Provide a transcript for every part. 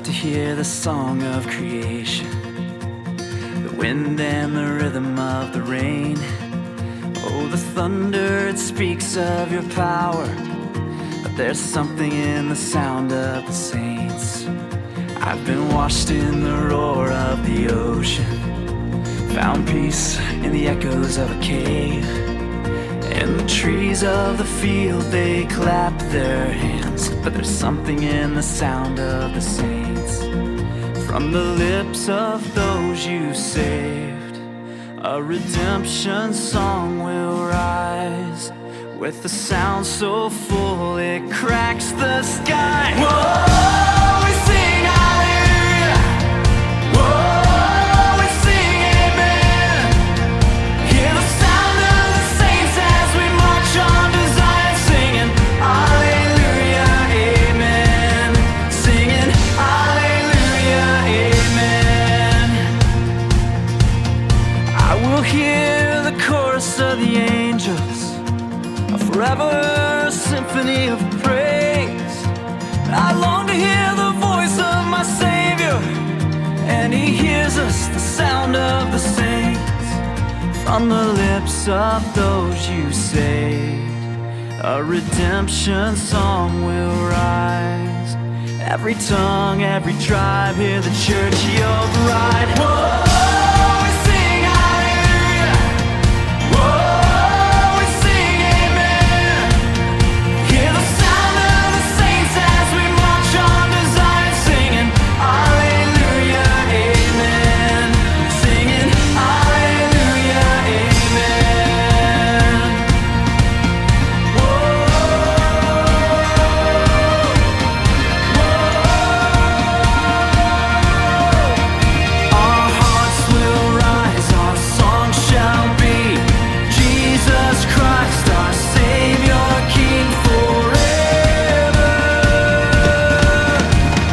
to hear the song of creation, the wind and the rhythm of the rain. Oh, the thunder, it speaks of your power, but there's something in the sound of the saints. I've been washed in the roar of the ocean, found peace in the echoes of a cave. And the trees of the field, they clap their hands, but there's something in the sound of the saints. From the lips of those you saved, a redemption song will rise, with a sound so full it cracks the sky. Whoa, we sing hallelujah. Whoa, we sing amen. Hear the sound of the saints as we march on to Zion, singing hallelujah, amen. Singing hallelujah, amen. I will hear the chorus of the angels, a forever symphony of praise. I long to hear the voice of my Savior, and He hears us, the sound of the saints. From the lips of those you saved, a redemption song will rise. Every tongue, every tribe, hear the church, your bride. Whoa, we sing hallelujah. Whoa, we sing amen. Hear the sound of the saints as we march on to Zion, singing hallelujah, amen. Singing hallelujah, amen. Whoa, our hearts will rise, our song shall be Jesus Christ, our Savior, King forever.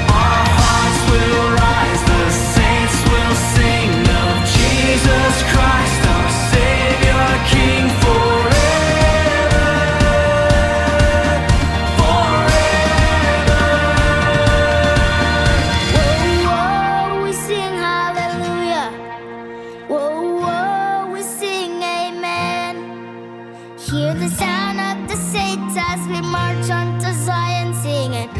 Our hearts will rise, the saints will sing of Jesus Christ, our Savior, King forever. Forever. Whoa, whoa, we sing hallelujah. Whoa, whoa, we sing amen. Hear the sound of the saints as we march on to Zion, singing